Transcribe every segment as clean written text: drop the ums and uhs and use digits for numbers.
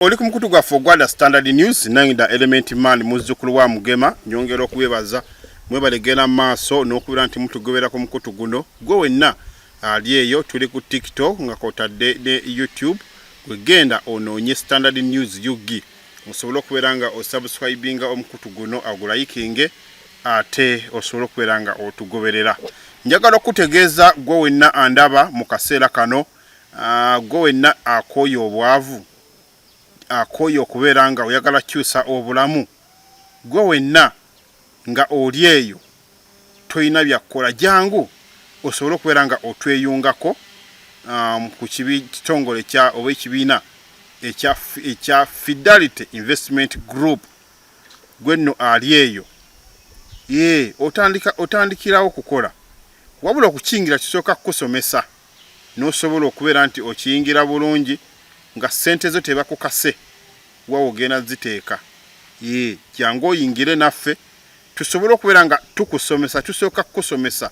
Oli ku mukutu gwaffe ogwanda Standard News nangida Element Man muzzukulu wa Mugema nyongera okwebaza mwebalegera maaso n'okubira nti mutugobera ku mukutu guno gwe wenna ali eyo tuli ku TikTok nga kotadde ne YouTube gwegenda onoonye Standard News yugi osobola okubeera nga osubscribinga omukutu guno agulayikinge ate osobola okubeera nga otugoberera. Njagala okutegeeza gwe wenna andaba mu kaseera kano gwe wenna akoyo obwavu akoyo okubeera nga oyagala kyusa obulamu gwe wenna nga oli eyo toyina byakola jangu osobola okubeera nga otweyungako ku kitongole kya oba ekibiina ekya Fidelity Investment Group gwenno ali eyo otandikirawo okukola wabula okukingira kisooka kukusomesa n'osobola okubeera nti okiyingira bulungi nga sente zo tebakukase wawo ogenda ziteeka jangu oyingire naffe tusobola okubeera nga tukusomesa tusooka kukusomesa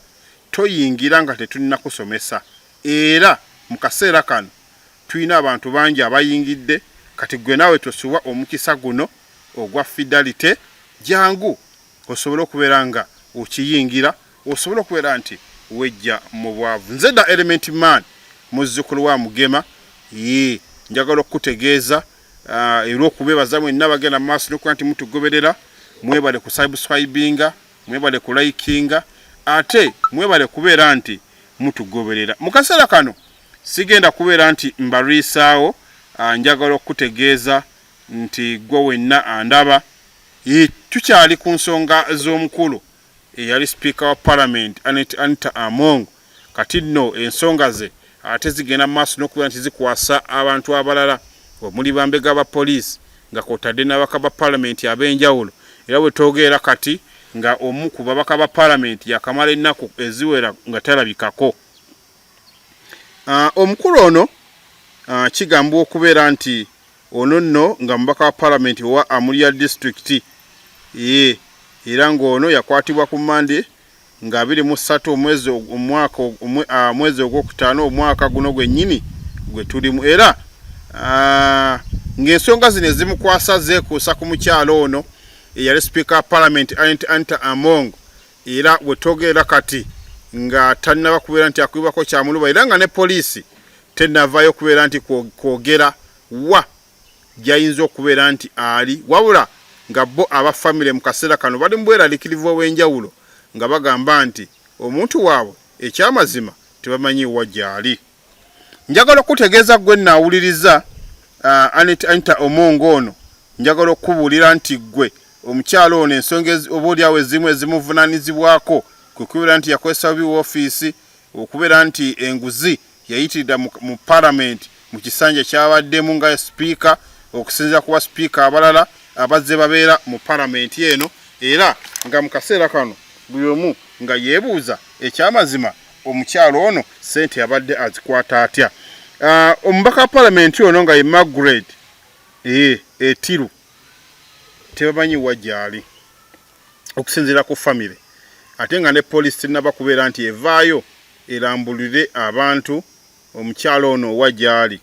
toyingira nga tetulina kusomesa era mu kaseera kano tulina abantu bangi abayingidde kati gwe naawe tosuwa omukisa guno ogwa Fidelity jangu osobola okubeera nga okiyingira osobola okubeera nti wejja mu bwavu. Nze da Element Man muzzukulu wa Mugema njagala okutegeeza era okubebaza mwenna bagenda maaso n'okuba nti mutugoberera mwebale ku subscribinga mwebale ku likinga ate mwebale kubeera nti mutugoberera. Mu kaseera kano sigenda kubeera nti mbaliisaawo njagala okutegeeza nti gwe wenna andaba tukyali ku nsonga z'omukulu eyali Speaker wa Parliament Anita Among kati nno ensonga ze ate zigenda maaso n'okubeera nti zikwasa abantu abalala omuli bambega ba police nga kotadde n'ababaka ba Parliament ab'enjawulo era bwe toogeera kati nga omu ku babaka ba Parliament yakamala ennaku eziwera nga talabikako. Omukulu ono kigambwa okubeera nti ono nno nga mubaka wa Parliament wa Amuriya District era ng'ono yakwatibwa ku Monday nga 23 mwezi ogwokutaano omwaka guno gwennyini gwe tulimu era ng'ensonga zino ezimukwasa zeekuusa ku mukyalo ono eyali Speaker wa Parliament Anita Among era bwe toogeera kati nga tannaba kubeera nti akubibwako kyamuluba era nga ne poliisi tennavaayo okubeera nti kwogera wa gyayinza okubeera nti ali wabula nga bo aba family mu kaseera kano bali mu bweraliikirivu obw'enjawulo nga bagamba nti omuntu waabwe ekyamazima tebamanyi wa gyali. Njagala okutegeeza gwe nnaawuliriza Anita Among ono njagala okubuulira nti gwe omukyalo ono ensonga oboolyawo ezimu ezimuvunaanyizibwako kwe kubeera nti yakozesa bubi woofiisi okubeera nti enguzi yayitiridde mu Parliament mu kisanja kyabaddemu nga Speaker okusinziira ku Speaker abalala abazze babeera mu Parliament eno era nga mu kaseera kano buli omu nga yeebuuza ekyamazima omukyalo ono sente yabadde azikwata atya. Omubaka wa Parliament ono nga ye Margaret Etiru tebamanyi wa gyali okusinziira ku family ate nga ne poliisi tennaba kubeera nti evaayo erambulire abantu omukyalo ono wa gyali.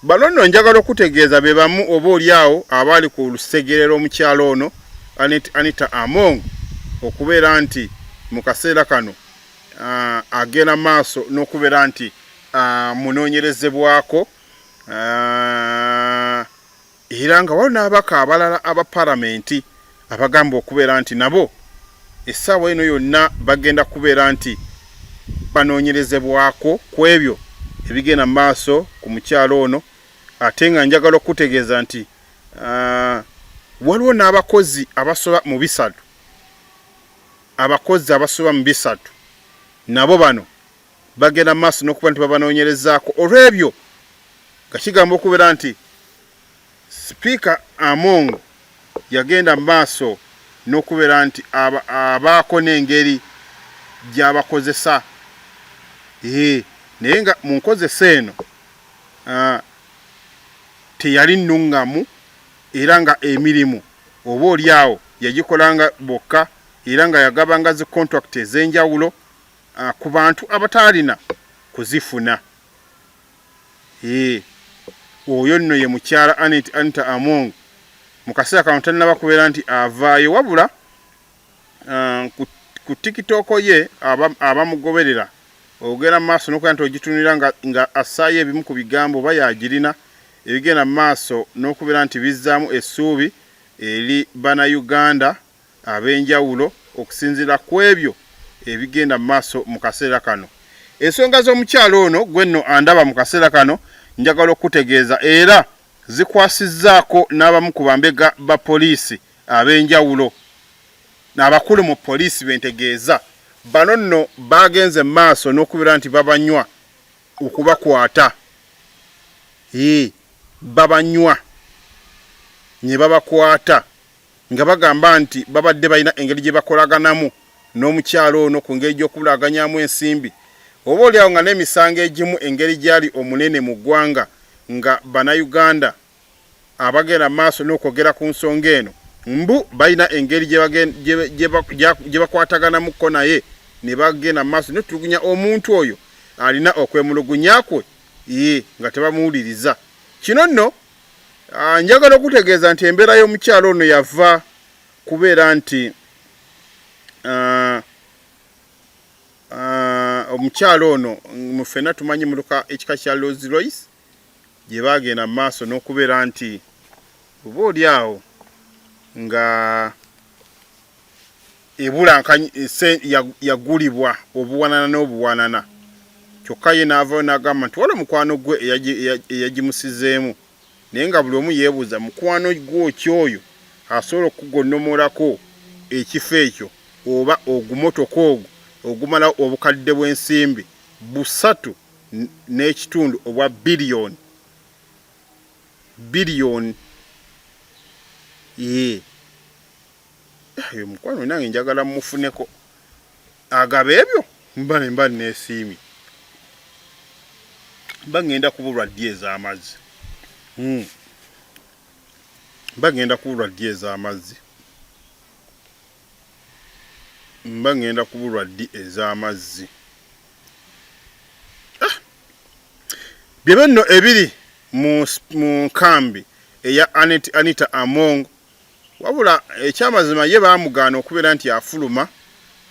Bano nno njagala okutegeeza be bamu oba oliawo abaali ku lusegerero omukyalo ono Anita Among okubeera nti mu kaseera kano agenda maaso n'okubeera nti munoonyerezebwako era nga waliwo n'ababaka abalala aba Parliament abagamba okubeera nti nabo essaawa eno yonna bagenda kubeera nti banoonyerezebwako ku ebyo ebigenda maaso ku mukyalo ono ate nga njagala okutegeeza nti waliwo n'abakozi abasoba mu 3 abakozi abasoba mu 3 nabo bano bagenda maaso n'okuba nti babanoonyerezaako olw'ebyo nga kigamba okubeera nti Speaker Among yagenda maaso n'okubeera nti abaako n'engeri gy'abakozesa naye nga mu nkozesa eno teyali nnuŋŋamu era nga emirimu oba oliawo yagikolanga bokka era nga yagabanga zi contract ez'enjawulo ku bantu abataalina kuzifuna oyo nno ye mukyala Anita Among mu kaseera kano tannaba kubeera nti avaayo wabula ku TikTok ye abamugoberera ogenda mu maaso n'okuba nti ogitunira nga assaayo ebimu ku bigambo oba yagirina ebigenda mu maaso n'okubeera nti bizzaamu essuubi eri bannayuganda ab'enjawulo okusinziira ku ebyo ebigenda mu maaso mu kaseera kano. Ensonga z'omukyalo ono gwe nno andaba mu kaseera kano njagala okutegeeza era zikwasizzaako n'abamu ku bambega ba poliisi ab'enjawulo n'abakulu mu poliisi bentegeeza bano nno bagenze maaso n'okubeera nti babanywa okubakwata babanywa ne babakwata nga bagamba nti babadde balina engeri gye bakolaganamu n'omukyalo ono ku ngeri gy'okubulaganyamu ensimbi oba oliawo nga n'emisango egimu engeri gyali omunene mu ggwanga nga bannayuganda abagenda maaso n'okwogera ku nsonga eno mbu balina engeri gye bakwataganamuko naye ne bagenda maaso n'otulugunya omuntu oyo alina okwemulugunya kwe nga tebamuwuliriza. Kino nno njagala okutegeeza nti embeera y'omukyalo ono yava kubeera nti omukyalo ono mufena tumanyi muluka ekika kya Rolls Royce gye bagenda maaso n'okubeera nti oba oliawo nga ebulankanyi yagulibwa obuwanana n'obuwanana kyokka ye n'avaayo n'agamba nti waliwo mukwano gwe eyagimusizeemu naye nga buli omu yeebuuza mukwano gwe kyoyo asobola okugonnomolako ekifo ekyo oba ogumotoka ogwo ogumala obukadde bw'ensimbi 3.5 obwa biliyoni yo mukwano nange njagala mmufuneko agaba ebyo mba neesiimye mba ngenda kubulwa ddi ez'amazzi mba ngenda kubulwa ddi ez'amazzi bye nno ebiri mu nkambi eya Anita Among wabula ekyamazima ye baamugaana okubeera nti afuluma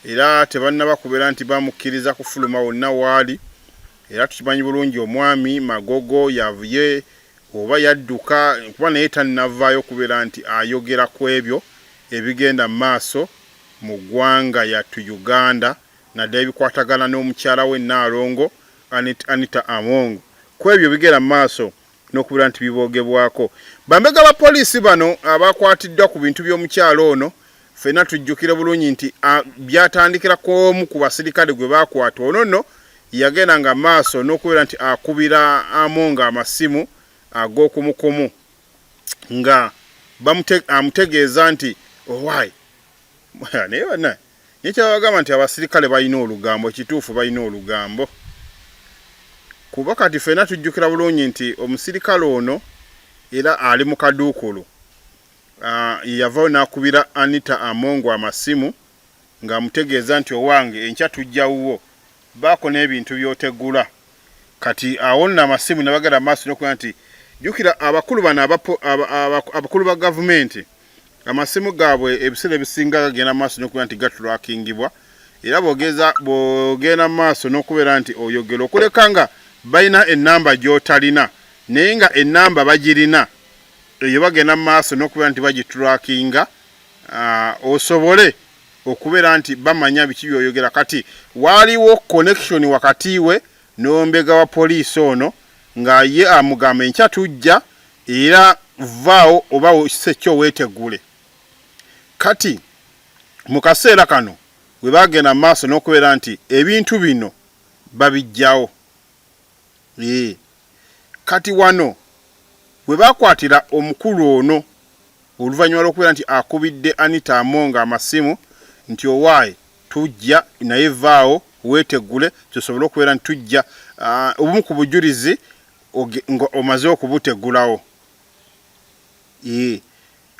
era tebannaba kubeera nti bamukkiriza kufuluma wonna waali era tukimanyi bulungi omwami Magogo yavuye oba yadduka kuba naye tannavaayo okubeera nti ayogera ku ebyo ebigenda mu maaso mu ggwanga yattu Uganda naddala ebikwatagana n'omukyala we Nnaalongo Anita Among ku ebyo bigenda mu maaso n'okubeera nti biboogebwako. Bambega ba poliisi bano abakwatiddwa ku bintu by'omukyalo ono ffenna tujjukire bulungi nti byatandikira ku omu ku basirikale gwe baakwata ono nno yagenda nga maaso n'okubeera nti akubira Among amasimu ag'okumukumu nga amutegeeza nti owaayi naye bana naye kyabagamba nti abasirikale balina olugambo kituufu balina olugambo kuba kati ffenna tujjukira bulungi nti omusirikale ono era ali mu kaduukulu yavaayo n'akubira Anita Among amasimu ng'amutegeeza nti owange enkya tujjawuwo baako n'ebintu by'otegula kati awo nno amasimu ne bagenda maaso n'okuba nti jjukira abakulu bano abakulu ba gavumenti amasimu gaabwe ebiseera ebisinga gagenda maaso n'okuba nti gatulakingibwa era bw'ogenda maaso n'okubeera nti oyogera okuleka nga balina ennamba gy'otalina naye nga ennamba bagirina eyo bagenda maaso n'okubeera nti bagitulakinga osobole okubeera nti bamanya biki by'oyogera. Kati waaliwo connection wakati we n'ombega wa poliisi ono nga ye amugamba enkya tujja era vaawo oba osekyo weetegule. Kati mu kaseera kano we bagenda maaso n'okubeera nti ebintu bino babijjawo kati wano we bakwatira omukulu ono oluvannyuma lw'okubeera nti akubidde Anita Among amasimu nti owaayi tujja naye vaawo weetegule tusobole okubeera nti tujja obumu ku bujulizi omaze okubutegulawo.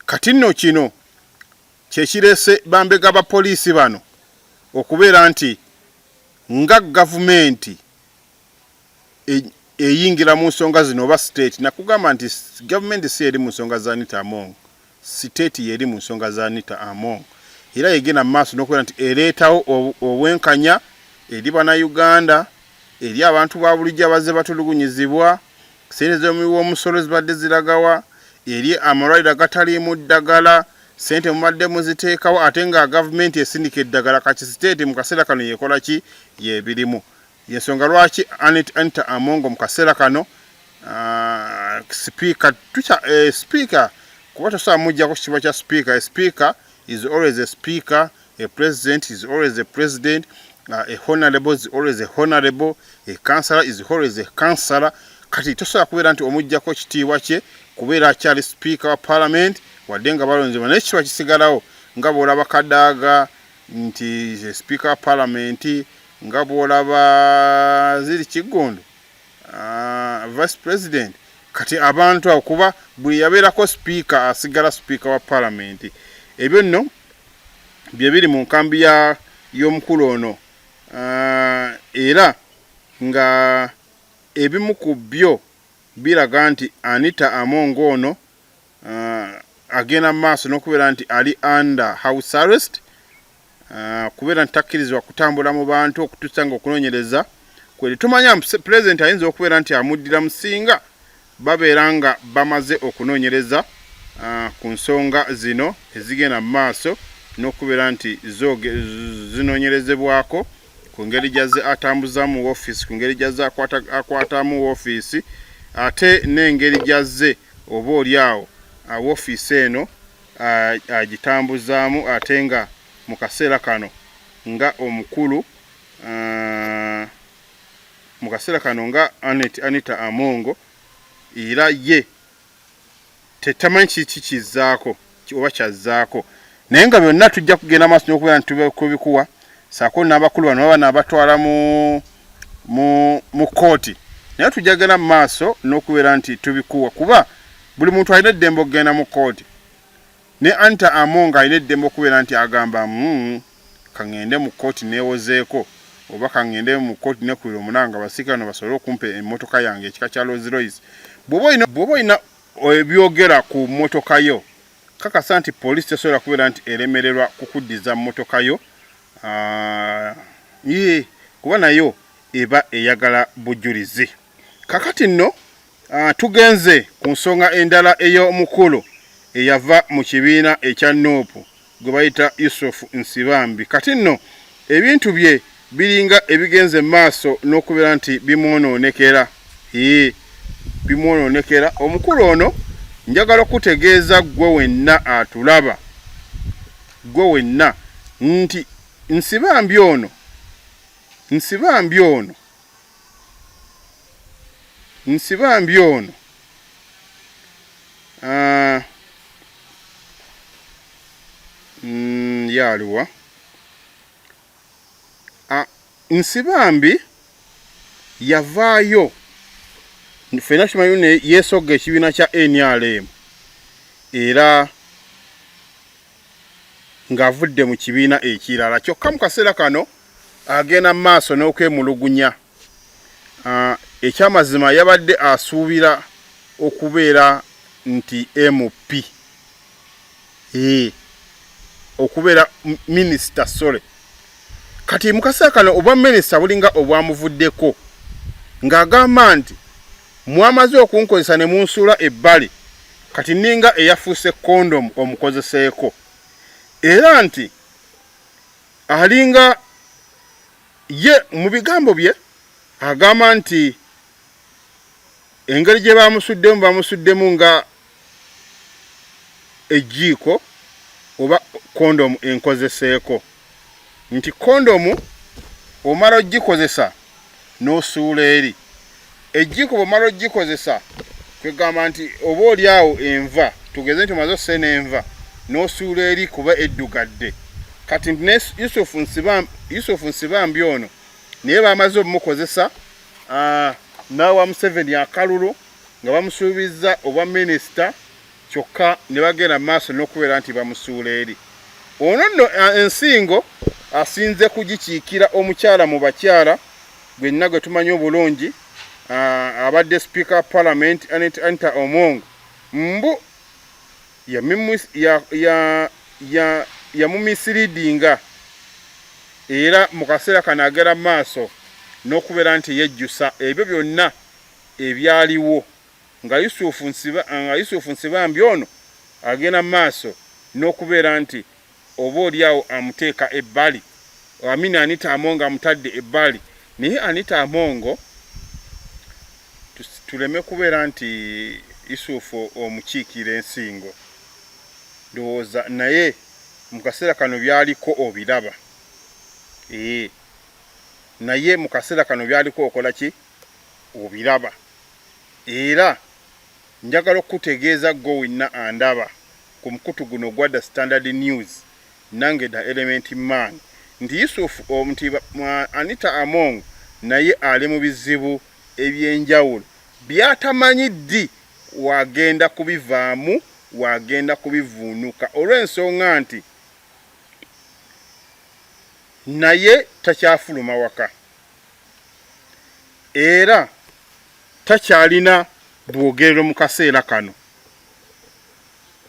Kati nno kino kyekireese bambega ba poliisi bano okubeera nti nga gavumenti eyingira mu nsonga zino oba state nakugamba nti government si eri mu nsonga za Anita Among state yeri mu nsonga za Anita Among era yegena maaso n'okubeera nti ereetawo obwenkanya eri bannayuganda eri abantu ba bulijjo abazze batulugunyizibwa sente z'omusolo zibadde ziragawa eri amalwaliro agataliimu ddagala sente mubadde muziteekawo ate nga gavumenti esindika eddagala kati state mu kaseera kano yekola ki yebirimu yensonga lwaki Anita Among mu kaseera kano speaker kuba tosobola mujjako kitiibwa kya speaker a speaker is always a speaker, a president is always a president, a honorable is always a honorable, a councillor is always a councillor. Kati tosobola kubeera nti omujjako kitiibwa kye kubeera akyali speaker wa parliament wadde nga balonzebwa naye kiba kisigalawo nga bw'olaba Kadaga nti speaker wa parliament nga bw'olaba Ziri Kigondo vice president kati abantu abo kuba buli yabeerako speaker asigala speaker wa parliament. Ebyo nno bye biri mu nkambi y'omukulu ono era nga ebimu ku byo biraga nti Anita Among ono agenda maaso n'okubeera nti ali under house arrest kubeera nti takkirizibwa kutambula mu bantu okutuusa nga okunoonyereza kweri tumanya president ayinza okubeera nti amuddira musinga babeera nga bamaze okunoonyereza ku nsonga zino ezigenda mu maaso n'okubeera nti zinoonyerezebwako ku ngeri gyazze atambuzaamu woofiisi ku ngeri gyazze akwatamu woofiisi ate n'engeri gyazze oba oliawo woofiisi eno agitambuzaamu ate nga mu kaseera kano nga omukulu mu kaseera kano nga Anita Among era ye tetamanyi kiki kizzaako oba kyazzaako naye nga byonna tujja kugenda maaso n'okubeera nti tubikuwa saako n'abakulu bano baba n'abatwala mu kooti naye tujja kugenda mu maaso n'okubeera nti tubikuwa kuba buli muntu alina eddembe okugenda mu kooti ne Anita Among alina eddembe okubeera nti agamba kaŋŋende mu kooti neewozeeko oba kaŋŋende mu kooti nekulira omunanga basiikano basobole okumpa emmotoka yange ekika kya Rolls Royce bw'oba olina ebyogera ku mmotoka yo kakasa nti poliisi tesobola kubeera nti eremererwa kukuddiza mmotoka yo kuba nayo eba eyagala bujulizi. Kakati nno tugenze ku nsonga endala ey'omukulu eyava mu kibiina ekya Nuupu gwe bayita Yusuf Nsibambi. Kati nno ebintu bye biringa ebigenze maaso n'okubeera nti bimwonoonekera bimwonoonekera. Omukulu ono njagala okutegeeza gwe wenna atulaba gwe wenna nti Nsibambi ono yaliwa Nsibambi yavaayo ffenna kimanyi ne yeesogga ekibiina kya NRM era ng'avudde mu kibiina ekirala kyokka mu kaseera kano agenda mu maaso n'okwemulugunya. Ekyamazima yabadde asuubira okubeera nti MP okubeera minisita sole kati mu kaseera kano obwa minisita bulinga obwamuvuddeko ng'agamba nti mwamaze okunkozesa ne munsuula ebbali kati ninga eyafuuse kondom omukozeseeko era nti alinga ye mu bigambo bye agamba nti engeri gye bamusuddemu nga ejiiko oba kondom enkozeseeko nti kondom omala ogikozesa n'osuula eri ejiiko bw'omala ogikozesa kwegamba nti oba oliawo enva tugeze nti omaze osse n'enva n'osuula eri kuba eddugadde kati ne Yusuf Nsibambi ono naye bamaze obumukozesa n'awa Museveni akalulu nga bamusuubizza obwa minisita kyokka ne bagenda maaso n'okubeera nti bamusuula eri. Ono nno ensingo asinze kugikiikira omukyala mu bakyala gwenna gwe tumanyi obulungi abadde speaker parliament Anita Among mbu yamumisleadinga era mu kaseera kano agera maaso n'okubeera nti yejjusa ebyo byonna ebyaliwo nga Yusufu Nsibambi ono agenda maaso n'okubeera nti oba oliawo amuteeka ebbali amina Anita Among amutadde ebbali naye Anita Among tuleme kubeera nti Yusufu omukiikira ensingo ndowooza naye mu kaseera kano byaliko obiraba naye mu kaseera kano byaliko okola ki obiraba era njagala okutegeeza gwe winna andaba ku mukutu guno gwa The Standard News nange The Element Man nti Yusufu nti Anita Among naye ali mu bizibu ebyenjawulo byatamanyi ddi wagenda kubivaamu wagenda kubivuunuka olw'ensonga nti naye takyafuluma waka era takyalina bwogerero mu kaseera kano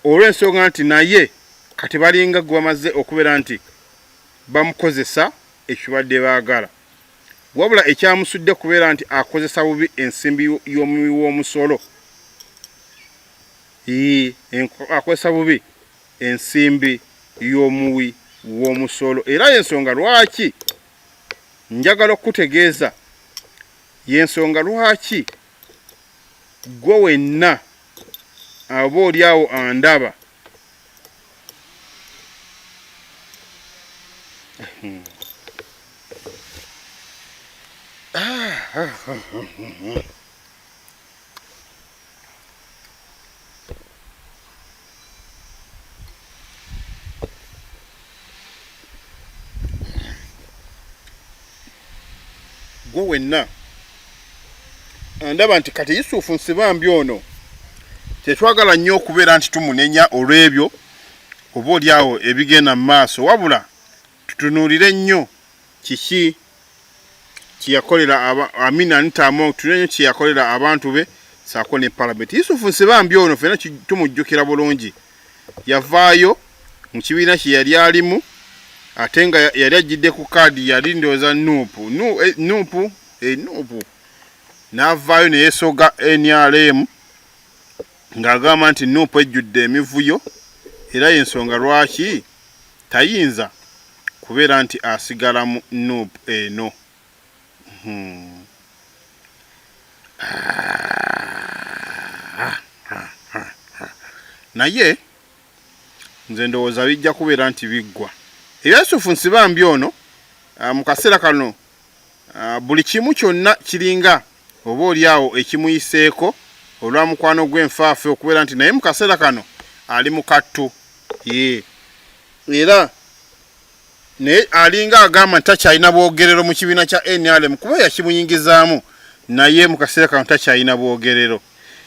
olw'ensonga nti naye kati balinga gwe bamaze okubeera nti bamukozesa ekibadde baagala wabula ekyamusudde kubeera nti akozesa bubi ensimbi y'omuwi w'omusolo akozesa bubi ensimbi y'omuwi w'omusolo era yensonga lwaki njagala okutegeeza yensonga lwaki gwe wenna aba oliawo andaba gwe wenna andaba nti kati Yusufu Nsibambi ono tetwagala nnyo okubeera nti tumunenya olw'ebyo oba oliawo ebigenda mu maaso wabula tutunuulire nnyo kiki kiyakolera Amina Anita Among tunenyo kiyakolera abantu be saako ne parliament Yusufu Nsibambi ono fena tumujjukira bulungi yavaayo mu kibiina kye yali alimu ate nga yali ajjidde ku kaadi yali ndowooza nuupu n'avaayo ne yeesoga NRM ng'agamba nti nuupu ejjudde emivuyo era y'ensonga lwaki tayinza kubeera nti asigala mu nuupu eno naye nze ndowooza bijja kubeera nti biggwa era Yusufu Nsibambi ono mu kaseera kano buli kimu kyonna kiringa oba oliawo ekimuyiseeko olwa mukwano gw'enfaafe okubeera nti naye mu kaseera kano ali mu kattu era naye alinga agamba nti takyalina bwogerero mu kibiina kya NRM kuba yakimuyingizaamu naye mu kaseera kano takyalina bwogerero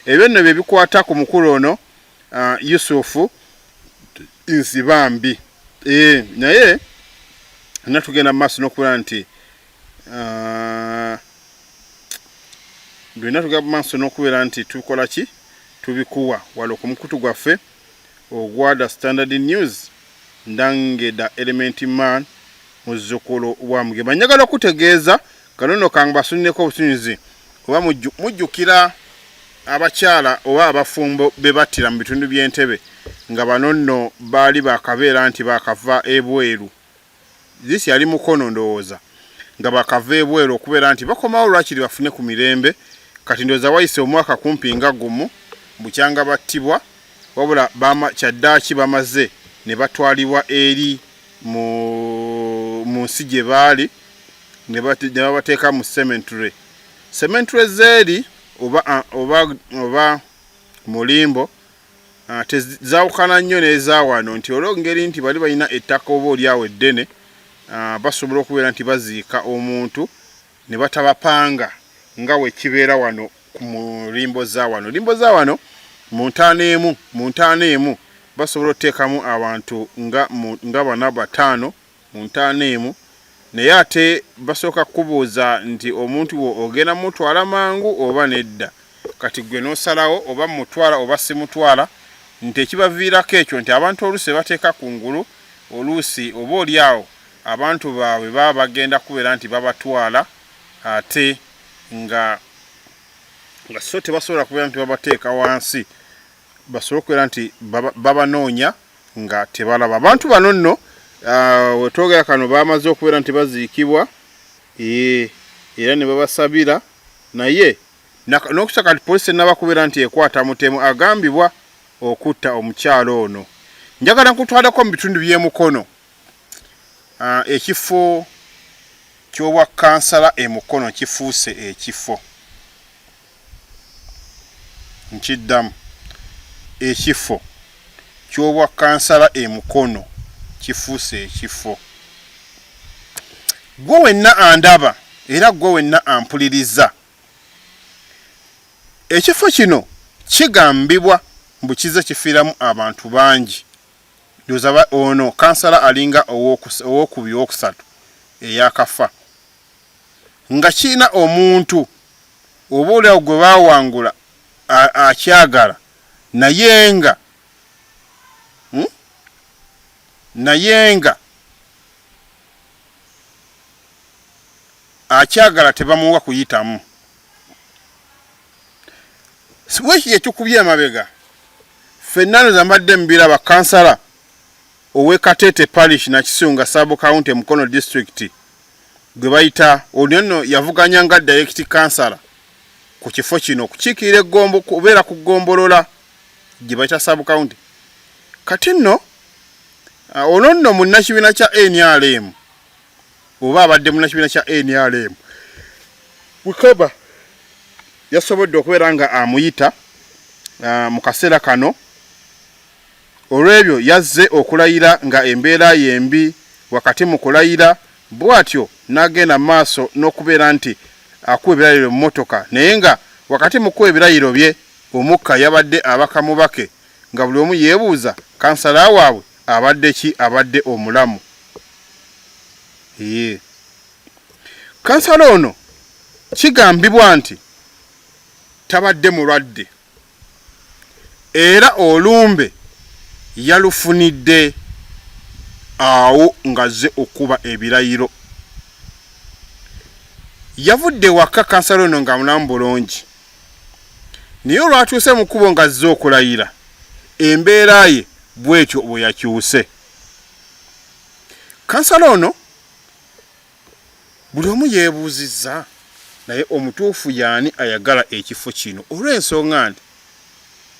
ebyo nno bye bikwata ku mukulu ono Yusufu Nsibambi naye natugenda mu maaso n'okubeera nti ndina tugamba maaso n'okubeera nti tukola ki tubikuwa walo ku mukutu gwaffe ogwa The Standard News ndange The Element Man muzzukulu wa Mugema njagala okutegeeza kanono kange basunneko obutunyuzi oba mujjukira abakyala oba abafumbo be battira mu bitundu by'Entebbe nga bano nno baali bakabeera nti bakava ebweru zisi yali mukono ndowooza nga bakava ebweru okubeera nti bakomawo lwakiri bafune ku mirembe kati ndowooza wayise omwaka kumpi nga gumu bukyanga battibwa wabula kyaddaaki bamaze ne batwalibwa eri mu nsi gye baali ne babateeka mu cemetery zeeri oba mulimbo tezawukana nnyo n'eza wano nti olw'engeri nti bali balina ettaka oba oliawo eddene basobola okubeera nti baziika omuntu ne batabapanga nga we kibeera wano ku mulimbo za wano mu ntaano emu basobola okuteekamu abantu nga bana bataano mu ntaano emu naye ate basooka kubuuza nti omuntu wo ogenda mutwala mangu oba nedda. Kati gwe n'osalawo oba mutwala oba simutwala, nti ekibaviirako ekyo nti abantu oluusi bateeka ku ngulu, oluusi oba oliawo abantu baabwe baba bagenda kubeera nti babatwala ate nga so tebasobola kubeera nti babateeka wansi, basobola okubeera nti babanoonya nga tebalaba. Abantu bano nno wetwogera kano bamaze okubeera nti baziikibwa era ne babasabira, naye n'okisa kati poliisi ennaba kubeera nti ekwata mutemu agambibwa okutta omukyalo ono. Njagala nkutwaleko mu bitundu by'emukono ekifo ky'obwa kansala emukono kifuuse ekifo. Nkiddamu, ekifo ky'obwa kansala emukono kifuuse ekifo. Gwe wenna andaba era gwe wenna ampuliriza, ekifo kino kigambibwa mbu kize kifiiramu abantu bangi. Ndowooza ono kansala alinga ow'okubiri owokusatu eyakafa, nga kiina omuntu oba oliawo gwe baawangula akyagala naye nga akyagala tebamuwa kuyitamu. Weki ekikubye emabega, ffenna nze mbadde mbiraba kansala ow'e Katete Parish na Kisunga Sub County Mukono District gwe bayita ono yavuganya nga direct kansala ku kifo kino okukiikirira eggombo kubeera ku ggombolola gye bayita Sub County. Kati nno ono nno munnakibiina kya NRM oba abadde munnakibiina kya NRM Bukaba yasobodde okubeera nga amuyita mu kaseera kano. Olw'ebyo yazze okulayira nga embeera yembi wakati mu kulayira, bw'atyo n'agenda maaso n'okubeera nti akuwa ebirayiro mu mmotoka, naye nga wakati mu kuwa ebirayiro bye omukka yabadde abaka mubake nga buli omu yeebuuza kansala waabwe abadde ki, abadde omulamu. Kansala ono kigambibwa nti tabadde mulwadde era olumbe yalufunidde awo ngazze okuba ebirayiro. Yavudde waka kansala ono nga mulamu bulungi, naye olwatuuse mu kkubo ngazze okulayira embeera ye bwetyo bwe yakyuse. Kansala ono buli omu yeebuuzizza, naye omutuufu yaani ayagala ekifo kino, olw'ensonga nti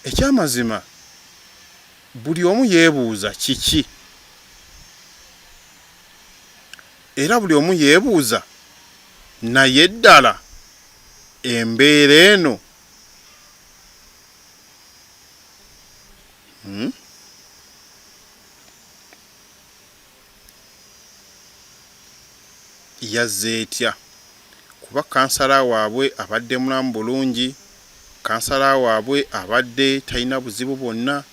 ekyamazima buli omu yeebuuza kiki, era buli omu yeebuuza naye ddala embeera eno yazze etya, kuba kansala waabwe abadde mulamu bulungi, kansala waabwe abadde talina buzibu bwonna,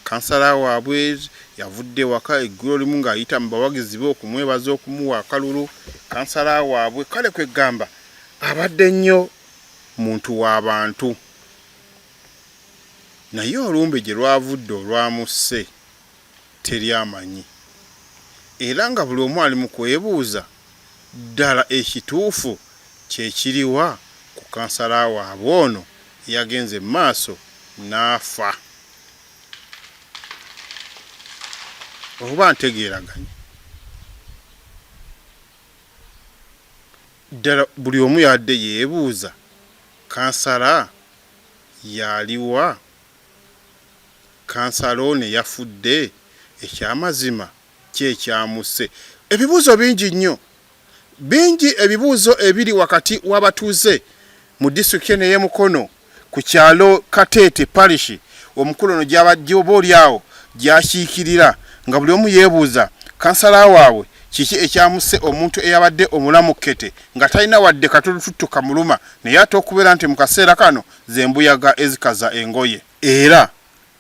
kansala waabwe yavudde waka eggulo limu ng'ayita mu bawagizi be okumwebaza okumuwa akalulu, kansala waabwe kale kwegamba abadde nnyo muntu w'abantu. Naye olumbe gye lwavudde olwamusse teryamanyi, era nga buli omu ali mu kwebuuza ddala ekituufu kyekiriwa ku kansala waabwe ono yagenze mu maaso n'afa. Oba ntegeeraganye ddala buli omu yadde yeebuuza kansala yaliwa, kansala ono yafudde, ekyamazima kyekyamusse. Ebibuuzo bingi nnyo, bingi ebibuuzo ebiri wakati w'abatuuze mu disitulikiti eno ey'Emukono ku kyalo Katete Parish omukulu ono gy'oba oliawo gy'akiikirira, nga buli omu yeebuuza kansala waabwe kiki ekyamusse omuntu eyabadde omulamu Kete nga talina wadde katulututtu kamuluma, naye ate okubeera nti mu kaseera kano ze mbuyaga ezikaza engoye, era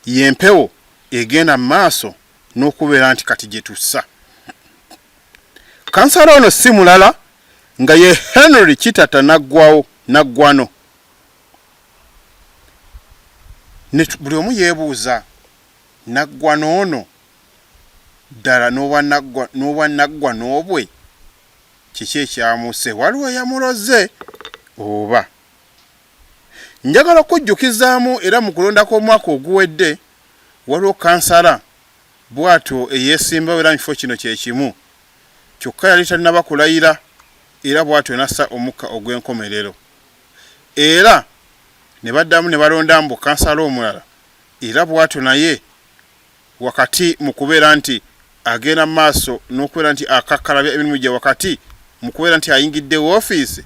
y'empewo egenda mu maaso n'okubeera nti kati gye tussa. kansala ono si mulala nga ye Henry Kitata naggwano. Buli omu yeebuuza naggwano ono ddala n'obwa naggwano obwe kiki ekyamuse, waliwo yamuloze oba? Njagala okujjukizaamu era mu kulonda kw'omwaka oguwedde waliwo kansala bw'atyo eyeesimbawo era mu kifo kino kye kimu, kyokka yali tannaba kulayira era bw'atyo nassa omukka ogw'enkomerero, era ne baddamu ne balonda mbu kansala omulala era bw'atyo naye wakati mu kubeera nti agenda mu maaso n'okubeera nti akakkalabya emirimu gye wakati mu kubeera nti ayingidde woofiisi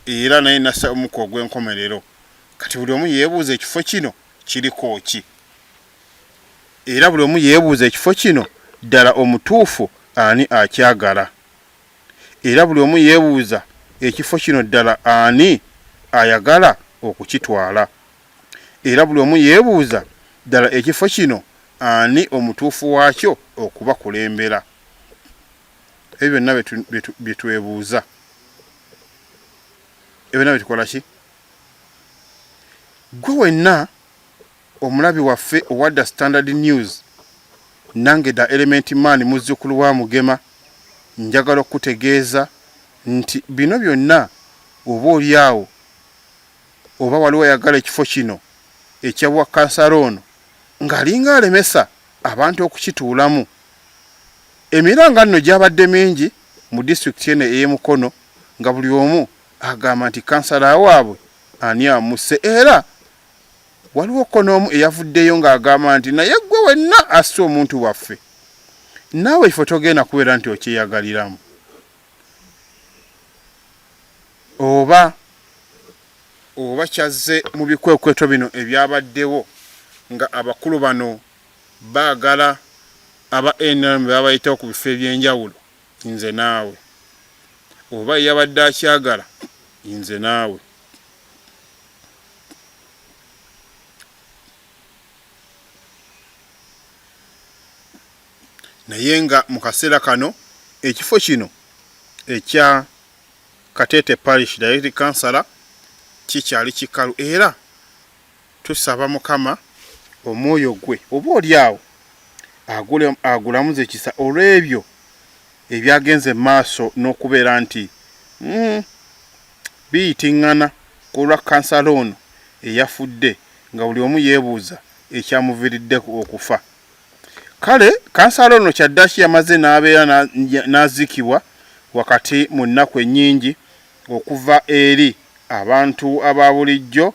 era naye nassa omukka ogw'enkomerero. Kati buli omu yeebuuza ekifo kino kiriko ki? Era buli omu yeebuuza ekifo kino ddala omutuufu ani akyagala? Era buli omu yeebuuza ekifo kino ddala ani ayagala okukitwala? Era buli omu yeebuuza ddala ekifo kino ani omutuufu waakyo okubakulembera? Ebyo byonna bye twebuuza. Ebyo byonna bitukola ki? Gwe wenna omulabi waffe owadda Standard News, nange da Element Man muzzukulu wa Mugema, njagala okutegeeza nti bino byonna oba oliawo oba waliwo yagala ekifo kino ekyabwa kansala ono ng'alinga alemesa abantu okukituulamu. Emiranga nno gyabadde mingi mu disitulikiti eno ey'Emukono nga buli omu agamba nti kansala waabwe ani amuse, era waliwo konomu eyavuddeyo ng'agamba nti naye gwe wenna asse omuntu waffe, naawe ekifo togenda kubeera nti okyeyagaliramu. Oba kyazze mu bikwekweto bino ebyabaddewo nga abakulu bano baagala aba NRM babayitawo ku bifo eby'enjawulo, nze naawe. Oba yabadde akyagala, nze naawe. Naye nga mu kaseera kano ekifo kino ekya Katete Parish Direct Councillor kikyali kikalu, era tusaba Mukama omwoyo gwe oba oliawo agulamuze ekisa olw'ebyo ebyagenze maaso n'okubeera nti biyitiŋŋana ku lwa kansala ono eyafudde nga buli omu yeebuuza ekyamuviiriddeko okufa. Kale kansala ono kyaddaaki yamaze n'abeera n'azikibwa wakati mu nnaku ennyingi okuva eri abantu aba bulijjo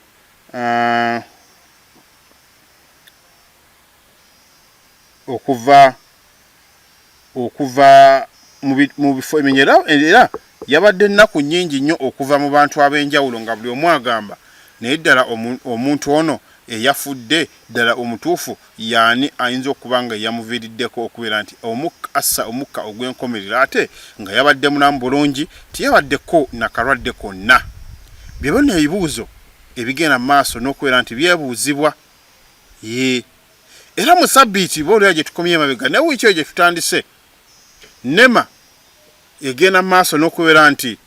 okuva mu bifo ebinyera, era yabadde ennaku nnyingi nnyo okuva mu bantu ab'enjawulo nga buli omu agamba naye ddala omuntu ono eyafudde ddala omutuufu yaani ayinza okuba nga yamuviiriddeko okubeera nti assa omukka ogw'enkomerero ate nga yabadde mulamu bulungi tiyabaddeko nakalwadde konna. Bye bonna ebibuuzo ebigenda mu maaso n'okubeera nti byebuuzibwa. Era mu sabbiiti boolera gye tukomye emabega ne wiiki eyo gye tutandise NEMA egenda mu maaso n'okubeera nti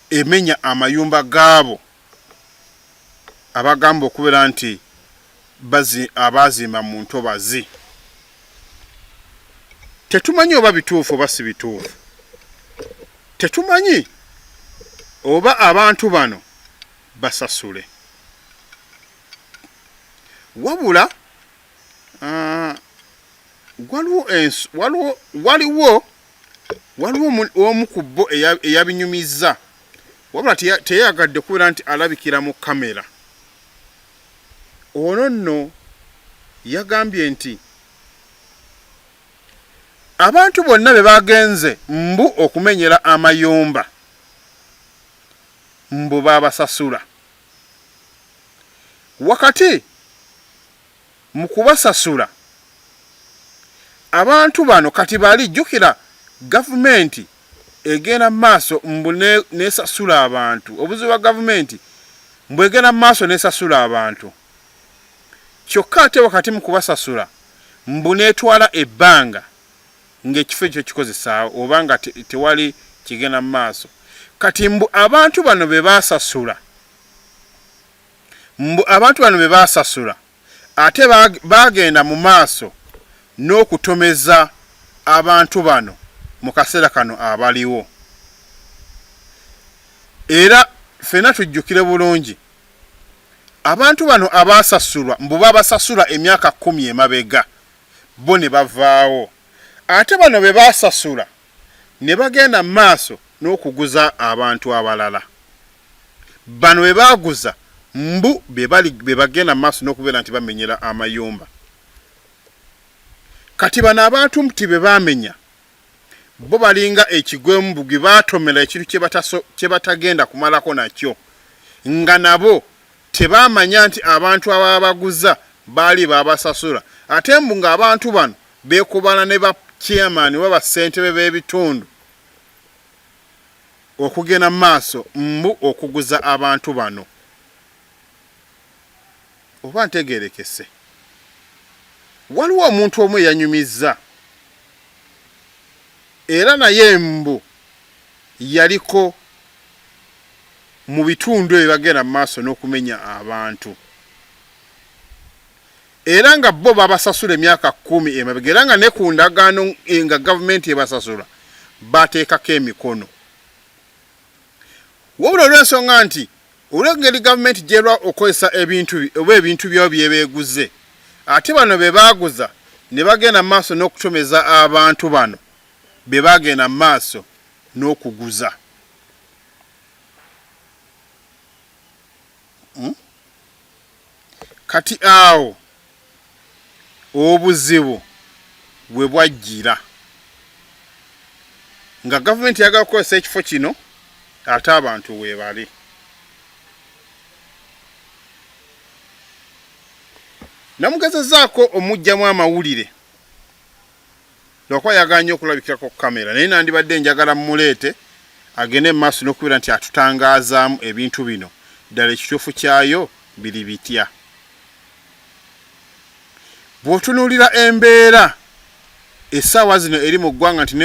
emenya amayumba gaabo abagamba okubeera nti abaazimba mu ntobazi. Tetumanyi oba bituufu oba si bituufu, tetumanyi oba abantu bano basasule, wabula waliwo omu ku bo eyabinyumizza, wabula teyayagadde okubeera nti alabikira mu kamera. Ono nno yagambye nti abantu bonna be bagenze mbu okumenyera amayumba mbu babasasula, wakati mu kubasasula abantu bano kati balijjukira gavumenti egenda mu maaso mbu nesasula abantu. Obuzibu bwa gavumenti mbu egenda mu maaso nesasula abantu, kyokka ate wakati mu kubasasula mbu netwala ebbanga ng'ekifo ekyo kikozesa obanga tewali kigenda mu maaso. Kati mbu abantu bano be baasasula ate bagenda mu maaso n'okutomeza abantu bano mu kaseera kano abaliwo. Era ffenna tujjukire bulungi abantu bano abaasasulwa mbu babasasula emyaka 10 emabega bo ne bavaawo, ate bano be baasasula ne bagenda mu maaso n'okuguza abantu abalala. Bano be baaguza mbu be bagenda mu maaso n'okubeera nti bamenyera amayumba. Kati bano abantu mti be baamenya bo balinga ekigwembu gwe baatomera ekintu kye batagenda kumalako nakyo, nga nabo tebamanya nti abantu ababaguza baali babasasula, ate mbu ng'abantu bano beekubana ne ba chairman waba ssentebe b'ebitundu okugenda mu maaso mbu okuguza abantu bano. Oba ntegeerekese, waliwo omuntu omu eyanyumiza era naye mbu yaliko mu bitundu ebyo bagenda mu maaso n'okumenya abantu, era nga bo babasasula emyaka 10 emabega, era nga ne ku ndagaano nga gavumenti ebasasula bateekako emikono. Wabula olw'ensonga nti olw'engeri gavumenti gyerwa okozesa ebintu byabo byebeeguze, ate bano be baaguza ne bagenda mu maaso n'okutomeza abantu bano be bagenda mu maaso n'okuguza. Kati awo obuzibu bwe bwajjira nga gavumenti yagala kukozesa ekifo kino ate abantu weebali. Namugezezaako omugyamu amawulire lwakuba yaganya okulabikirako ku kamera, naye nandibadde njagala mmuleete agende mu maaso n'okubeera nti atutangaazaamu ebintu bino ddala ekituufu kyayo biri bitya. Bw'otunuulira embeera essaawa zino eri mu ggwanga nti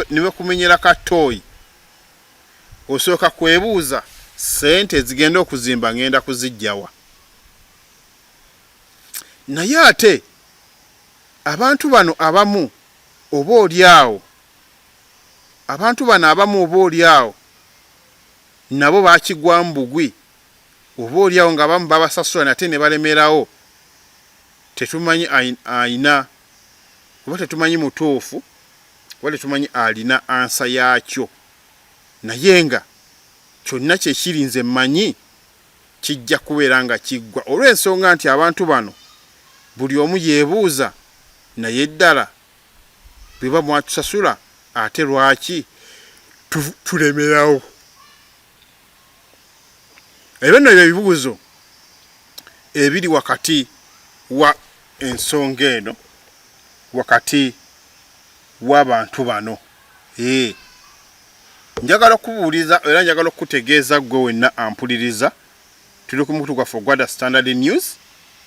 ne bakumenyera katooyi, osooka kwebuuza ssente ezigenda okuzimba ngenda kuzijjawa. Naye ate abantu bano abamu oba olyawo nabo baakigwamu bugwi, oba olyawo nga abamu babasasula nate ne balemerawo, tetumanyi ayina oba tetumanyi mutuufu oba tetumanyi alina ansa yaakyo. Naye nga kyonna kyekirinze mmanyi kijja kubeera nga kiggwa, olw'ensonga nti abantu bano buli omu yeebuuza, naye ddala bwe ba mwatusasula ate lwaki tulemerawo? Ebyo nno ebibuuzo ebiri wakati wa ensonga eno, wakati w'abantu bano. Njagala okubuuliza era njagala okutegeeza gwe wenna ampuliriza, tuli ku mukutu gwaffe Ogwada Standard News,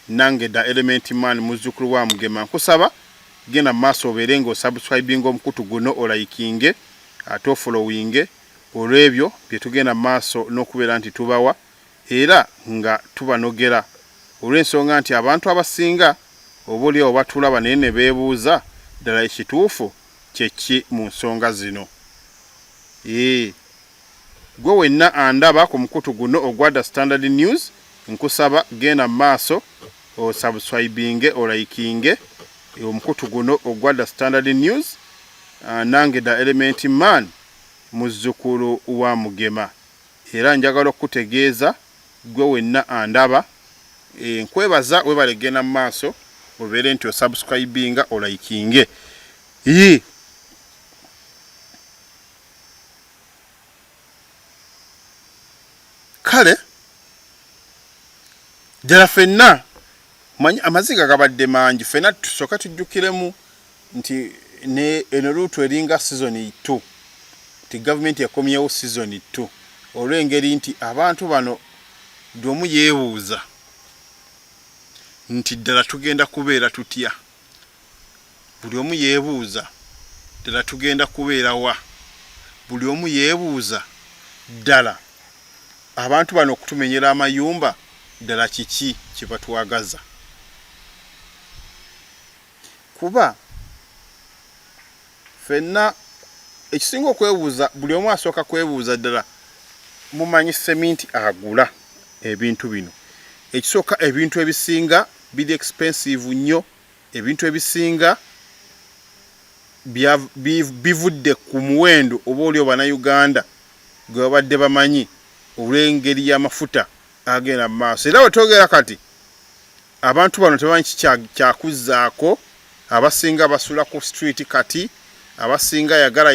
nange da Element Man muzzukulu wa Mugema. Nkusaba genda mu maaso obeere ng'osubscribinga omukutu guno, olayikinge ate ofollowinge, olw'ebyo bye tugenda mu maaso n'okubeera nti tubawa era nga tubanogera, olw'ensonga nti abantu abasinga oba olyawo batulaba naye ne beebuuza ddala ekituufu kyeki mu nsonga zino. Gwe wenna andaba ku mukutu guno Ogwada Standard News, nkusaba genda mu maaso osubscribinge, olayikinge omukutu guno Ogwada Standard News, nange da Element Man muzzukulu wa Mugema. Era njagala okutegeeza gwe wenna andaba, nkwebaza webale genda mu maaso obeere nti osubscribinga, olayikinge. Kale ddala ffenna manyi amaziga gabadde mangi, ffenna tusooka tujjukiremu nti eno luutu eringa season 2 nti gavumenti yakomyewo season 2 olw'engeri nti abantu bano ddi omu yeebuuza nti ddala tugenda kubeera tutya. Buli omu yeebuuza ddala tugenda kubeera wa buli omu yeebuuza ddala abantu bano okutumenyera amayumba ddala kiki kye batwagaza kuba fenna ekisinga okwebuuza buli omu asooka kwebuuza ddala mumanyi seminti agula ebintu bino ekisooka ebintu ebisinga biri expensive nnyo ebintu ebisinga bivudde ku muwendo oba oli Bannayuganda gwe babadde bamanyi olw'engeri y'amafuta agenda mu maaso era wetwogera kati abantu bano tebamanyi kyakuzzaako abasinga basula ku street kati abasinga yagala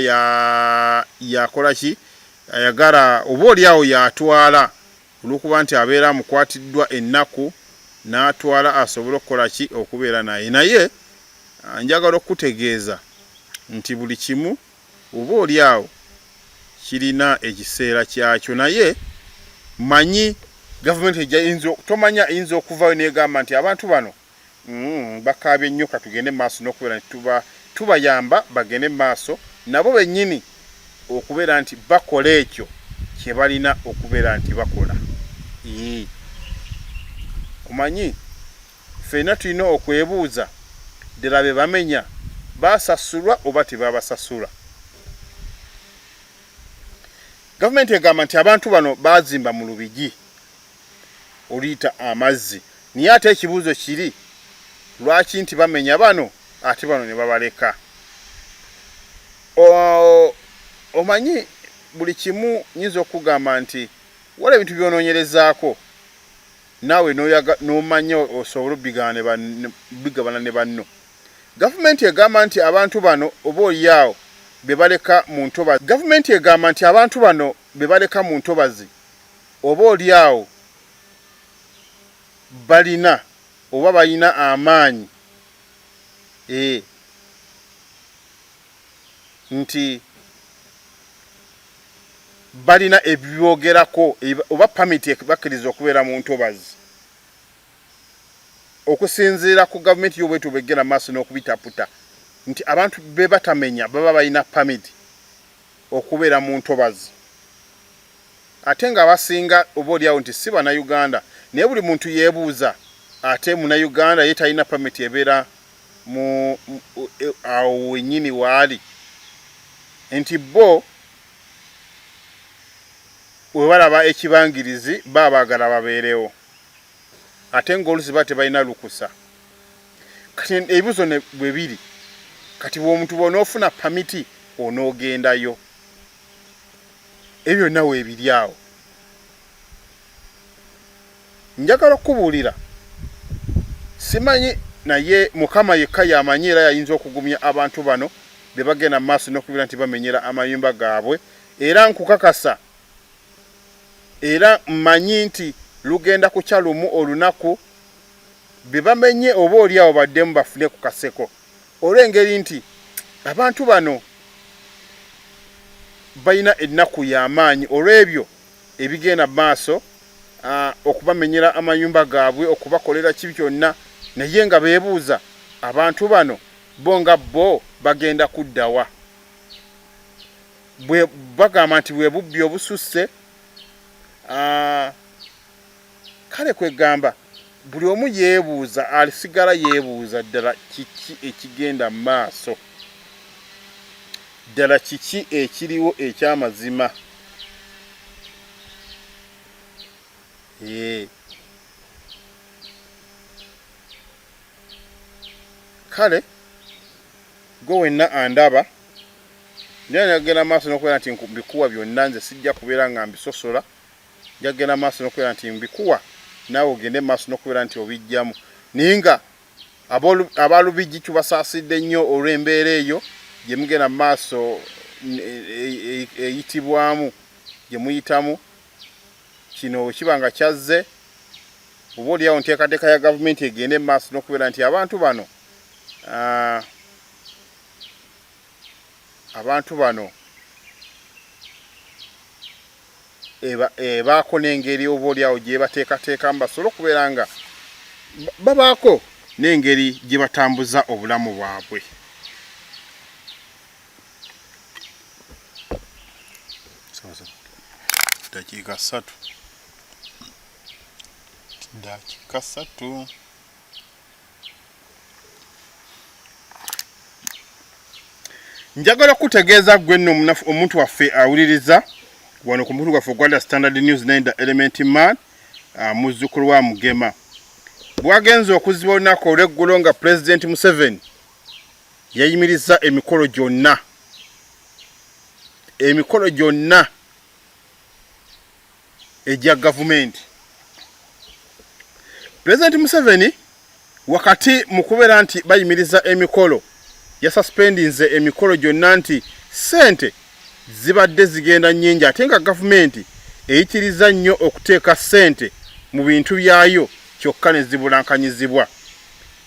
yakola ki ayagala oba oli awo yatwala olw'okuba nti abeera amukwatiddwa ennaku n'atwala asobole okukola ki okubeera naye njagala okutegeeza nti buli kimu oba oli awo kirina ekiseera kyakyo naye manyi gavumenti tomanya eyinza okuvaayo negamba nti abantu bano bakaabye nnyo katugende maaso n'okubeera nti tubayamba bagende maaso nabo bennyini okubeera nti bakola ekyo kye balina okubeera nti bakola omanyi ffenna tulina okwebuuza ddala be bamenya basasulwa oba tebabasasula gavumenti egamba nti abantu bano bazimba mu Lubigi oluyita amazzi naye ate ekibuuzo kiri lwaki nti bamenya bano ate bano ne babaleka omanyi buli kimu nyinza okugamba nti wala ebintu byonoonyerezaako naawe n'omanya osobola bigabana ne banno gavumenti egamba nti abantu bano oba oliawo bebaleka mu ntobazi gavumenti egamba nti abantu bano bebaleka mu ntobazi oba oliawo balina oba balina amaanyi nti balina ebyogerako oba pamiti bakkiriza okubeera mu ntobazi okusinziira ku gavumenti y'obwetu begera maaso n'okubitaputa nti abantu be batamenya baba balina pamiti okubeera mu ntobazi ate nga abasinga oba oliawo nti si Bannayuganda naye buli muntu yeebuuza ate Munnayuganda ye talina pamiti ebeera awo wennyini waali nti bo we balaba ekibangirizi baba baagala babeerewo ate ng'oluusi ba tebalina lukusa kati ebibuuzo bwe biri kati bw'omuntu bw'onoofuna pamiti onoogendayo ebyo byonna weebiri awo njagala okubuulira simanyi naye Mukama yekka y'amanyi era yayinza okugumya abantu bano be bagenda mu maaso n'okubeera nti bamenyera amayumba gaabwe era nkukakasa era mmanyi nti lugenda kukya lumu olunaku be bamenye oba oliawo baddemu bafune ku kaseko olw'engeri nti abantu bano balina ennaku y'amaanyi olw'ebyo ebigenda mu maaso okubamenyera amayumba gaabwe okubakolera ki kyonna naye nga beebuuza abantu bano bo nga bo bagenda kuddawa bagamba nti bwe bubbi obususse kale kwegamba buli omu yeebuuza alisigala yeebuuza ddala kiki ekigenda mu maaso ddala kiki ekiriwo eky'amazima kale gwe wenna andaba njagenda maaso n'okubeera nti mbikuwa byonna nze sijja kubeera nga mbisosola njagenda maaso n'okubeera nti mbikuwa naawe ogende maaso n'okubeera nti obijjamu naye nga abalubigi tubasaasidde nnyo olw'embeera eyo gye mugenda mu maaso eyitibwamu gye muyitamu kino kiba nga kyazze oba oliawo nteekateeka ya gavumenti egende mu maaso n'okubeera nti abantu bano baako n'engeri oba oliawo gye bateekateekamu basobole okubeera nga babaako n'engeri gye batambuza obulamu bwabwe dakika 3 dakika 3 njagala kutegeeza gwe nno omuntu waffe awuliriza wano ku mukutu gwaffe Uganda Standard News 9 Element Man muzzukulu wa Mugema bwagenze okuziba olunaku olw'eggulo nga President Museveni yayimiriza emikolo gyonna ejja gavumenti. President Museveni wakati mu kubeera nti bayimiriza emikolo yasuspendinze emikolo gyonna nti sente zibadde zigenda nnyingi ate nga gavumenti eyitiriza nnyo okuteeka sente mu bintu byayo kyokka ne zibulankanyizibwa.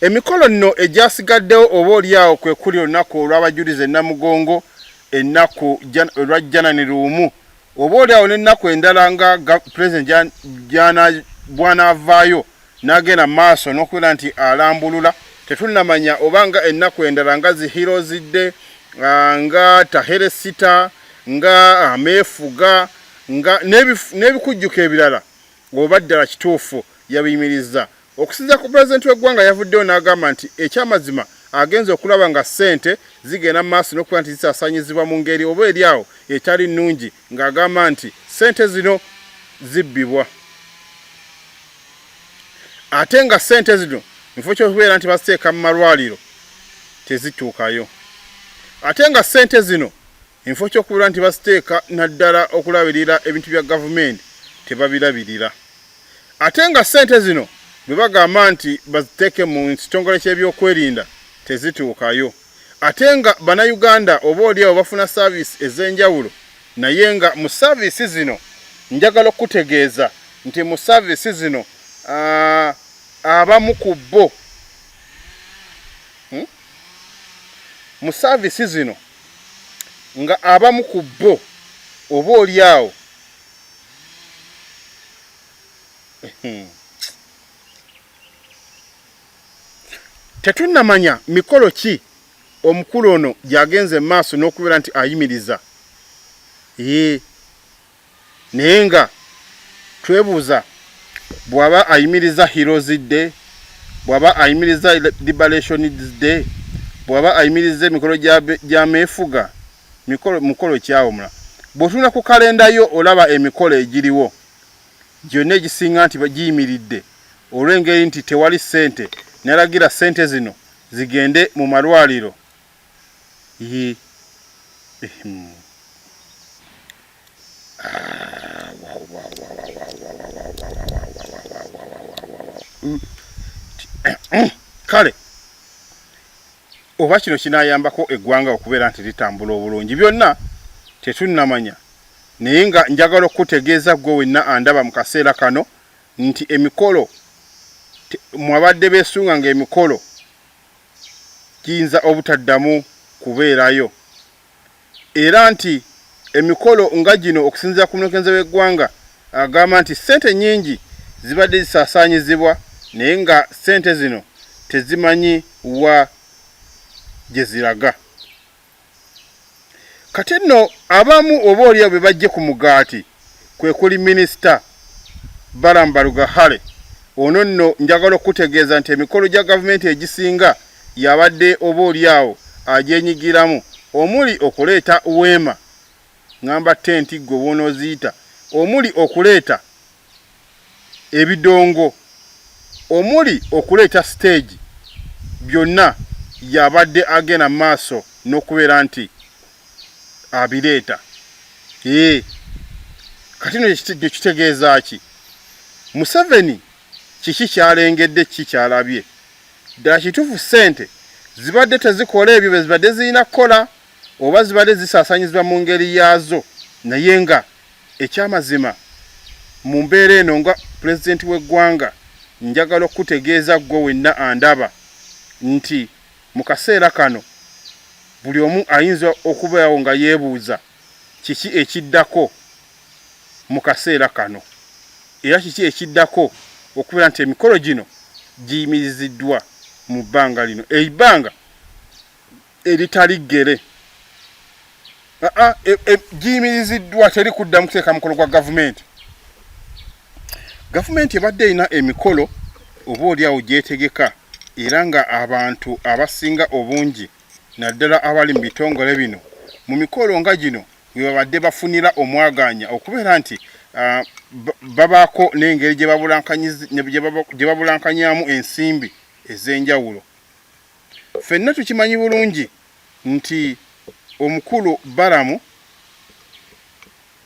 Emikolo nno egyasigaddewo oba oliawo kwe kuli olunaku olw'abajulize Namugongo, ennaku olwa Janani Luumu, oba oliawo n'ennaku endala nga President bw'anaavaayo n'agenda maaso n'okubeera nti alambulula. Tetunnamanya obanga ennaku endala nga zihirozidde nga Taheresita nga Ameefuga nga n'ebikujjuko ebirala oba ddala kituufu yabiyimiriza. Okusinza ku Pulezidenti w'eggwanga yavuddeyo n'agamba nti ekyamazima agenza okulaba nga ssente zigenda maaso n'okuba nti zisaasaanyizibwa mu ngeri oba eri awo etali nnungi, ng'agamba nti ssente zino zibbibwa ate nga ssente zino mufo ky'okubeera nti baziteeka mu malwaliro tezituukayo, ate nga ssente zino mufo ky'okubeera nti baziteeka naddala okulabirira ebintu bya gavumenti tebabirabirira, ate nga ssente zino bwe bagamba nti baziteeke mu kitongole ky'ebyokwerinda tezituukayo, ate nga bannayuganda oba oliawo bafuna saaviisi ez'enjawulo, naye nga mu saaviisi zino njagala okutegeeza nti mu saaviisi zino abamu ku bo mu saaviisi zino nga abamu ku bo oba oliawo tetunnamanya mikolo ki omukulu ono gyagenze maaso n'okubeera nti ayimiriza. Naye nga twebuuza bw'aba ayimiriza Heroes Day, bw'aba ayimiriza Liberation Day, bw'aba ayimiriza emikolo gy'ameefuga, mukolo kyawomula. Bw'otuna ku kalenda yo olaba emikolo egiriwo gyonna egisinga nti bagiyimiridde olw'engeri nti tewali ssente, nalagira ssente zino zigende mu malwaliro. Kale oba kino kinaayambako eggwanga okubeera nti litambula obulungi, byonna tetunnamanya, naye nga njagala okutegeeza gwe wenna andaba mu kaseera kano nti emikolo mwabadde beesunga ng'emikolo giyinza obutaddamu kubeerayo, era nti emikolo nga gino okusinziira ku munokenze w'eggwanga agamba nti ssente nnyingi zibadde zisaasaanyizibwa naye nga ssente zino tezimanyi wa gye ziraga. Kati nno abamu oba oliawo be bajje ku mugaati kwe kuli Minisita Balaam Barugahale. Ono nno njagala okutegeeza nti emikolo gya gavumenti egisinga yabadde oba oliawo agyenyigiramu, omuli okuleeta weema, ngamba tenti gwe wonooziyita, omuli okuleeta ebidongo, omuli okuleeta stage, byonna yabadde agenda maaso n'okubeera nti abireeta. Kati no kitegeeza ki? Museveni kiki kyalengedde, kiki kyalabye? Ddala kituufu ssente zibadde tezikola ebyo bye zibadde zirina kukola oba zibadde zisaasaanyizibwa mu ngeri yaazo, naye nga ekyamazima mu mbeera eno nga pulezidenti w'eggwanga njagala okutegeeza gwe wenna andaba nti mu kaseera kano buli omu ayinza okubeerawo nga yeebuuza kiki ekiddako mu kaseera kano, era kiki ekiddako okubeera nti emikolo gino giyimiriziddwa mu bbanga lino, ebbanga eritali ggere. giyimiriziddwa teri kuddamu kuteeka mukolo gwa gavumenti. Gavumenti ebadde erina emikolo oba oliawo gyetegeka era nga abantu abasinga obungi naddala abali mu bitongole bino mu mikolo nga gino we babadde bafunira omwaganya okubeera nti babaako n'engeri gye babulankanyamu ensimbi ez'enjawulo. Ffenna tukimanyi bulungi nti omukulu Balamu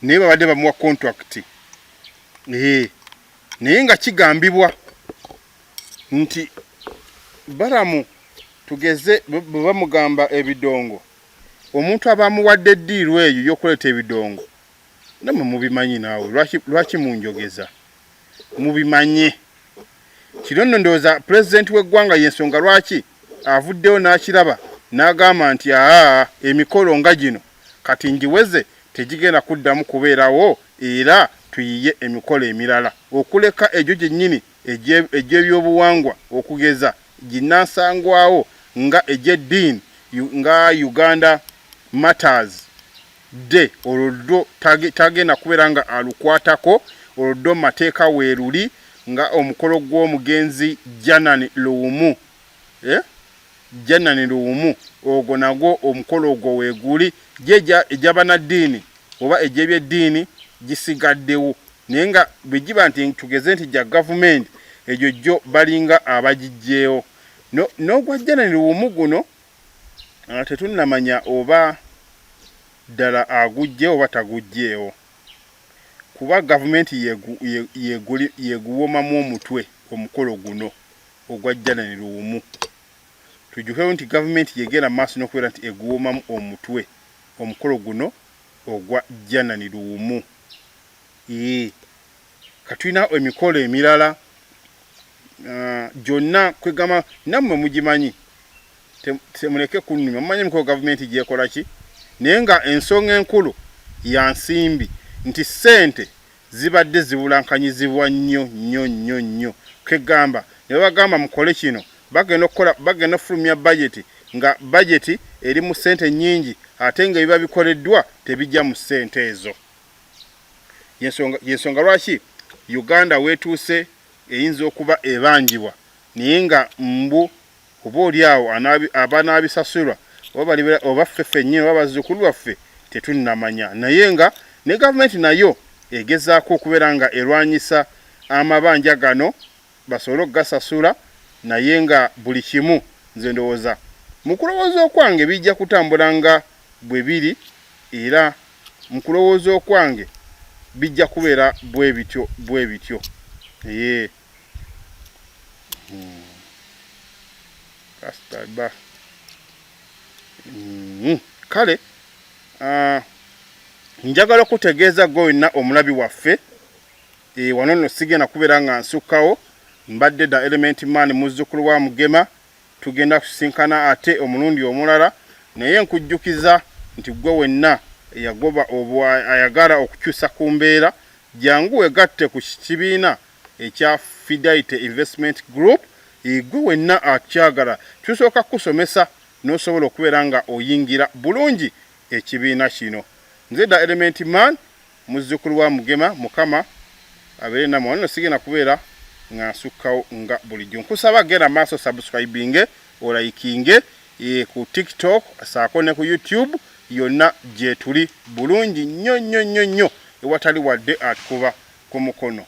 naye babadde bamuwa contract. Naye nga kigambibwa nti Balamu tugeze bwe bamugamba ebidongo, omuntu abamuwadde eddiiru eyo y'okuleeta ebidongo namwe mubimanyi naawe lwaki munjogeza mubimanye. Kino nno ndowooza pulezidenti w'eggwanga y'ensonga lwaki avuddeyo n'akiraba n'agamba nti emikolo nga gino kati ngiweze tegigenda kuddamu kubeerawo era tuyiye emikolo emirala okuleka egyo gyennyini egy'ebyobuwangwa okugeza ginnansangwawo nga egy'eddiini nga Uganda Matters Day olwo tagenda kubeera nga alukwatako olwo mateeka weeruli nga omukolo gw'omugenzi Janani Luwumu Janani Luwumu ogwo nagwo omukolo ogwo weeguli egy'abannaddiini oba egy'ebyeddiini gisigaddewo naye nga bwe giba nti tugeze nti gya gavumenti egyo gyo balinga abagiggyeewo n'ogwa Janani Luwumu guno tetunnamanya oba ddala agujjeewo oba taguggyeewo kuba gavumenti yeguwomamu omutwe omukolo guno ogwa Janani Luwumu. Tujjukewo nti gavumenti yegenda maaso n'okubeera nti eguwomamu omutwe omukolo guno ogwa Janani Luwumu. Katulina emikolo emirala gyonna kwegamba nammwe mugimanyi temuleke kunnumya mumanyi emikolo gavumenti gyekola ki naye nga ensonga enkulu ya nsimbi nti ssente zibadde zibulankanyizibwa nnyo kwegamba ne bagamba mukole kino bagenda okufulumya bajeti nga bajeti eri mu ssente nnyingi ate nga biba bikoleddwa tebijja mu ssente ezo. Yensonga lwaki Uganda weetuuse eyinza okuba ebanjibwa naye nga mbu oba oliawo abanaabisasulwa oba ffeffe nnyini oba bazzukulu baffe tetunnamanya naye nga ne gavumenti nayo egezaako okubeera nga erwanyisa amabanja gano basobole okugasasula naye nga buli kimu nze ndowooza mu kulowooza okwange bijja kutambula nga bwe biri era mu kulowooza okwange bijja kubeera bwe bityo. Kale njagala okutegeeza gwe wenna omulabi waffe wano nno sigenda kubeera nga nsukkawo mbadde da Element Man muzzukulu wa Mugema tugenda kusinkana ate omulundi omulala naye nkujjukiza nti gwe wenna eyagoba ayagala okukyusa ku mbeera jangu wegatte ku kibiina ekya Fidelity Investment Group gwe wenna akyagala tusooka kusomesa n'osobola okubeera nga oyingira bulungi ekibiina kino. Nze da Element Man muzzukulu wa Mugema Mukama abeere namwe wano sigenda kubeera nga nsukkawo nga bulijjo. Nkusaba genda maaso subscribinge olayikinge ku TikTok saako ne ku YouTube yonna gye tuli bulungi nnyo ewatali wadde atukuba ku mukono.